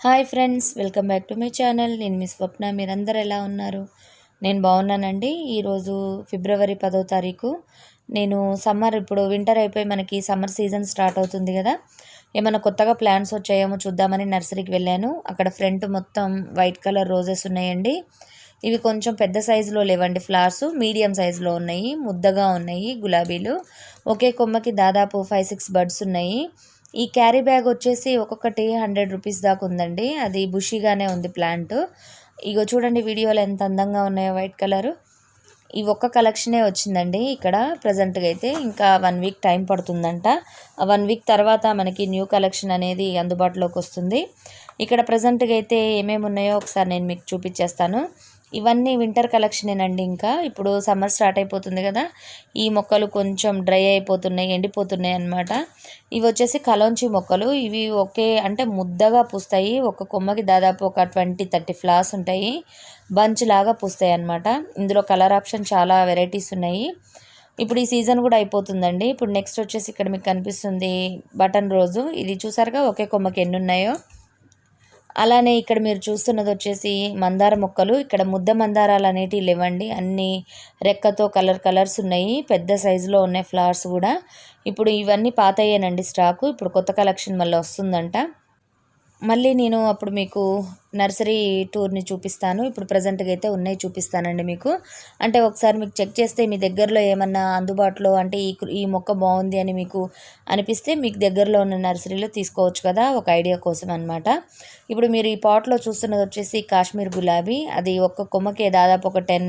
Hi friends, welcome back to my channel. నేను మీ స్వప్న. మీరందరూ ఎలా ఉన్నారు? నేను బాగున్నానండి. ఈరోజు ఫిబ్రవరి 10వ తారీఖు. నేను ఇప్పుడు వింటర్ అయిపోయి మనకి సమ్మర్ సీజన్ స్టార్ట్ అవుతుంది కదా. ఏమైనా కొత్తగా ప్లాంట్స్ వచ్చాయేమో చూద్దామని నర్సరీకి వెళ్ళాను. అక్కడ ఫ్రంట్ మొత్తం వైట్ కలర్ రోజెస్ ఉన్నాయండి. ఇవి కొంచెం పెద్ద సైజులో లేవండి, ఫ్లవర్స్ మీడియం సైజులో ఉన్నాయి, ముద్దగా ఉన్నాయి గులాబీలు. ఒకే కొమ్మకి దాదాపు 5-6 బడ్స్ ఉన్నాయి. ఈ క్యారీ బ్యాగ్ వచ్చేసి ఒక్కొక్కటి 100 రూపీస్ దాకా ఉందండి. అది బుషీగానే ఉంది ప్లాంట్. ఇగో చూడండి వీడియోలో ఎంత అందంగా ఉన్నాయో వైట్ కలరు. ఈ ఒక్క కలెక్షనే వచ్చిందండి ఇక్కడ ప్రజెంట్గా అయితే. ఇంకా 1 వీక్ టైం పడుతుందంట. ఆ 1 వీక్ తర్వాత మనకి న్యూ కలెక్షన్ అనేది అందుబాటులోకి వస్తుంది. ఇక్కడ ప్రజెంట్గా అయితే ఏమేమి ఉన్నాయో ఒకసారి నేను మీకు చూపించేస్తాను. ఇవన్నీ వింటర్ కలెక్షనేనండి. ఇంకా ఇప్పుడు సమ్మర్ స్టార్ట్ అయిపోతుంది కదా, ఈ మొక్కలు కొంచెం డ్రై అయిపోతున్నాయి, ఎండిపోతున్నాయి అన్నమాట. ఇవి వచ్చేసి కలోంచి మొక్కలు. ఇవి అంటే ముద్దగా పూస్తాయి. ఒక కొమ్మకి దాదాపు ఒక 20-30 ఫ్లవర్స్ ఉంటాయి. బంచ్ లాగా పూస్తాయి అన్నమాట. ఇందులో కలర్ ఆప్షన్ చాలా వెరైటీస్ ఉన్నాయి. ఇప్పుడు ఈ సీజన్ కూడా అయిపోతుందండి. ఇప్పుడు నెక్స్ట్ వచ్చేసి ఇక్కడ మీకు కనిపిస్తుంది బటన్ రోజు. ఇది చూసారుగా ఒకే కొమ్మకి ఎన్ని ఉన్నాయో. అలానే ఇక్కడ మీరు చూస్తున్నది వచ్చేసి మందార మొక్కలు. ఇక్కడ ముద్ద మందారాలు అనేటివి లేవండి, అన్నీ రెక్కతో కలర్స్ ఉన్నాయి. పెద్ద సైజులో ఉన్నాయి ఫ్లవర్స్ కూడా. ఇప్పుడు ఇవన్నీ పాతయ్యేనండి స్టాకు. ఇప్పుడు కొత్త కలెక్షన్ మళ్ళీ వస్తుందంట. మళ్ళీ నేను అప్పుడు మీకు నర్సరీ టూర్ని చూపిస్తాను. ఇప్పుడు ప్రజెంట్గా అయితే ఉన్నాయి చూపిస్తానండి మీకు. అంటే ఒకసారి మీకు చెక్ చేస్తే మీ దగ్గరలో ఏమన్నా అందుబాటులో అంటే ఈ మొక్క బాగుంది అని మీకు అనిపిస్తే మీకు దగ్గరలో ఉన్న నర్సరీలో తీసుకోవచ్చు కదా, ఒక ఐడియా కోసం అనమాట. ఇప్పుడు మీరు ఈ పాట్లో చూస్తున్నది వచ్చేసి కాశ్మీర్ గులాబీ. అది ఒక్క కొమ్మకే దాదాపు ఒక 10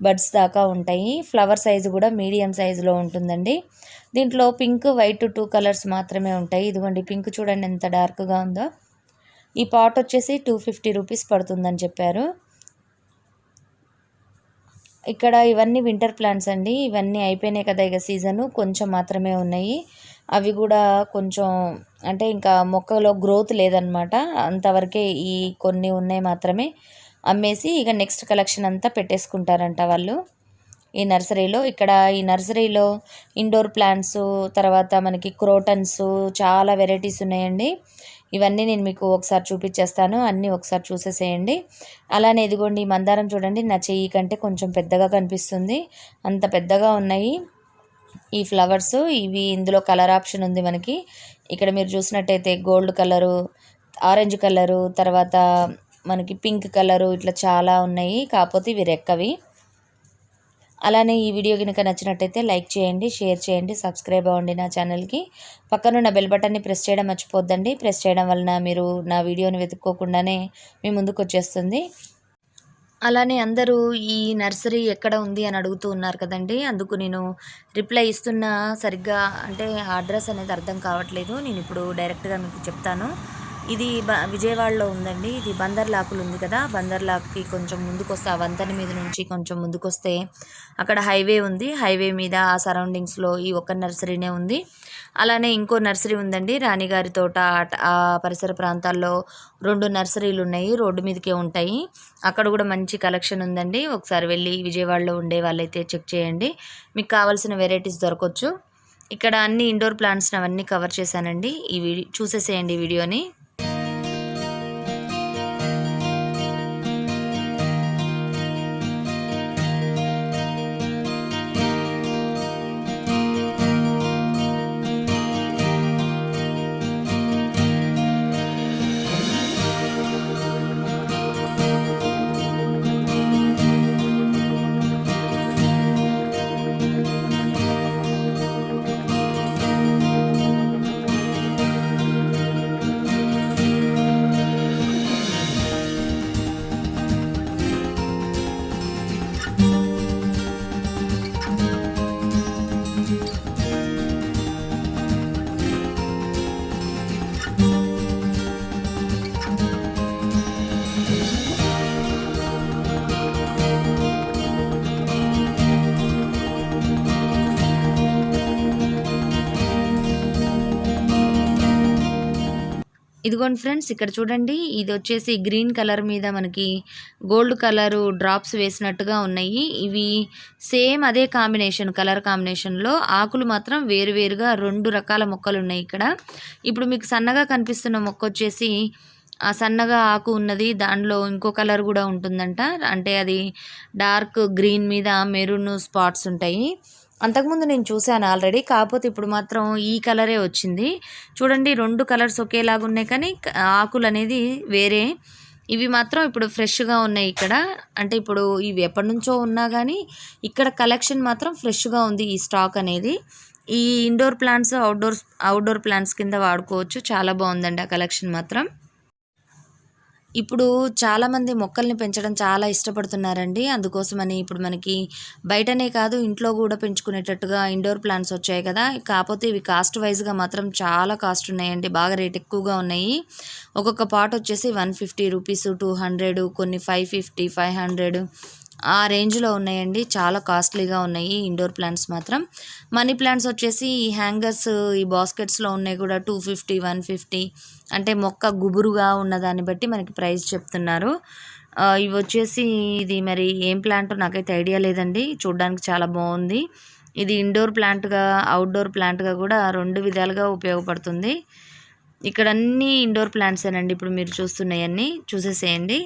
బడ్స్ దాకా ఉంటాయి. ఫ్లవర్ సైజు కూడా మీడియం సైజులో ఉంటుందండి. దీంట్లో పింక్, వైట్ 2 కలర్స్ మాత్రమే ఉంటాయి. ఇదిగోండి పింక్ చూడండి ఎంత డార్క్గా ఉందో. ఈ పాట్ వచ్చేసి 250 రూపీస్ పడుతుందని చెప్పారు. ఇక్కడ ఇవన్నీ వింటర్ ప్లాంట్స్ అండి. ఇవన్నీ అయిపోయినాయి కదా ఇక సీజను, కొంచెం మాత్రమే ఉన్నాయి. అవి కూడా కొంచెం అంటే ఇంకా మొక్కలో గ్రోత్ లేదనమాట. అంతవరకే ఈ కొన్ని ఉన్నాయి మాత్రమే. అమ్మేసి ఇక నెక్స్ట్ కలెక్షన్ అంతా పెట్టేసుకుంటారంట వాళ్ళు ఈ నర్సరీలో. ఇక్కడ ఈ నర్సరీలో ఇండోర్ ప్లాంట్స్, తర్వాత మనకి క్రోటన్స్, చాలా వెరైటీస్ ఉన్నాయండి. ఇవన్నీ నేను మీకు ఒకసారి చూపించేస్తాను, అన్నీ ఒకసారి చూసేసేయండి. అలానే ఇదిగోండి మందారం చూడండి, నా చెయ్యి కంటే కొంచెం పెద్దగా కనిపిస్తుంది, అంత పెద్దగా ఉన్నాయి ఈ ఫ్లవర్స్. ఇవి ఇందులో కలర్ ఆప్షన్ ఉంది మనకి. ఇక్కడ మీరు చూసినట్టయితే గోల్డ్ కలరు, ఆరెంజ్ కలరు, తర్వాత మనకి పింక్ కలరు, ఇట్లా చాలా ఉన్నాయి. కాకపోతే ఇవి రెక్కవి. అలానే ఈ వీడియో కనుక నచ్చినట్టయితే లైక్ చేయండి, షేర్ చేయండి, సబ్స్క్రైబ్ అవ్వండి నా ఛానల్కి. పక్కనున్న బెల్ బటన్ని ప్రెస్ చేయడం మర్చిపోద్దండి. ప్రెస్ చేయడం వలన మీరు నా వీడియోని వెతుక్కోకుండానే మీ ముందుకు వచ్చేస్తుంది. అలానే అందరూ ఈ నర్సరీ ఎక్కడ ఉంది అని అడుగుతూ ఉన్నారు కదండి. అందుకు నేను రిప్లై ఇస్తున్నా, సరిగ్గా అంటే అడ్రస్ అనేది అర్థం కావట్లేదు. నేను ఇప్పుడు డైరెక్ట్గా మీకు చెప్తాను. ఇది విజయవాడలో ఉందండి. ఇది బందర్లాకులు ఉంది కదా, బందర్లాక్కి కొంచెం ముందుకు వస్తే, ఆ వంతెన మీద నుంచి కొంచెం ముందుకు వస్తే అక్కడ హైవే ఉంది. హైవే మీద ఆ సరౌండింగ్స్లో ఈ ఒక్క నర్సరీనే ఉంది. అలానే ఇంకో నర్సరీ ఉందండి, రాణిగారి తోట. ఆ పరిసర ప్రాంతాల్లో 2 నర్సరీలు ఉన్నాయి, రోడ్డు మీదకే ఉంటాయి. అక్కడ కూడా మంచి కలెక్షన్ ఉందండి. ఒకసారి వెళ్ళి విజయవాడలో ఉండే వాళ్ళైతే చెక్ చేయండి, మీకు కావాల్సిన వెరైటీస్ దొరకవచ్చు. ఇక్కడ అన్ని ఇండోర్ ప్లాంట్స్ని అవన్నీ కవర్ చేశానండి. చూసేసేయండి ఈ వీడియోని. ఇదిగోండి ఫ్రెండ్స్, ఇక్కడ చూడండి. ఇది వచ్చేసి గ్రీన్ కలర్ మీద మనకి గోల్డ్ కలరు డ్రాప్స్ వేసినట్టుగా ఉన్నాయి. ఇవి సేమ్ అదే కలర్ కాంబినేషన్లో. ఆకులు మాత్రం వేరువేరుగా 2 రకాల మొక్కలు ఉన్నాయి ఇక్కడ. ఇప్పుడు మీకు సన్నగా కనిపిస్తున్న మొక్క వచ్చేసి ఆ సన్నగా ఆకు ఉన్నది దానిలో ఇంకో కలర్ కూడా ఉంటుందంట. అంటే అది డార్క్ గ్రీన్ మీద మెరూన్ స్పాట్స్ ఉంటాయి. అంతకుముందు నేను చూశాను ఆల్రెడీ. కాకపోతే ఇప్పుడు మాత్రం ఈ కలరే వచ్చింది. చూడండి 2 కలర్స్ ఒకేలాగా ఉన్నాయి కానీ ఆకులు అనేది వేరే. ఇవి మాత్రం ఇప్పుడు ఫ్రెష్గా ఉన్నాయి ఇక్కడ. అంటే ఇప్పుడు ఇవి ఎప్పటి నుంచో ఉన్నా కానీ ఇక్కడ కలెక్షన్ మాత్రం ఫ్రెష్గా ఉంది ఈ స్టాక్ అనేది. ఈ ఇండోర్ ప్లాంట్స్ అవుట్డోర్ ప్లాంట్స్ కింద వాడుకోవచ్చు. చాలా బాగుందండి ఆ కలెక్షన్ మాత్రం. ఇప్పుడు చాలామంది మొక్కల్ని పెంచడం చాలా ఇష్టపడుతున్నారండి. అందుకోసమని ఇప్పుడు మనకి బయటనే కాదు ఇంట్లో కూడా పెంచుకునేటట్టుగా ఇండోర్ ప్లాంట్స్ వచ్చాయి కదా. కాకపోతే ఇవి కాస్ట్ వైజ్గా మాత్రం చాలా కాస్ట్ ఉన్నాయండి. బాగా రేట్ ఎక్కువగా ఉన్నాయి. ఒక్కొక్క పాట్ వచ్చేసి 150 రూపీస్, 200, కొన్ని 550, 500 ఆ రేంజ్లో ఉన్నాయండి. చాలా కాస్ట్లీగా ఉన్నాయి ఇండోర్ ప్లాంట్స్ మాత్రం. మనీ ప్లాంట్స్ వచ్చేసి ఈ హ్యాంగర్స్, ఈ బాస్కెట్స్లో ఉన్నాయి కూడా 250, 150. అంటే మొక్క గుబురుగా ఉన్నదాన్ని బట్టి మనకి ప్రైస్ చెప్తున్నారు. ఇవి వచ్చేసి ఇది మరి ఏం ప్లాంటో నాకైతే ఐడియా లేదండి. చూడడానికి చాలా బాగుంది. ఇది ఇండోర్ ప్లాంట్గా అవుట్డోర్ ప్లాంట్గా కూడా 2 విధాలుగా ఉపయోగపడుతుంది. ఇక్కడ అన్నీ ఇండోర్ ప్లాంట్సేనండి ఇప్పుడు మీరు చూస్తున్నాయన్నీ. చూసేసేయండి.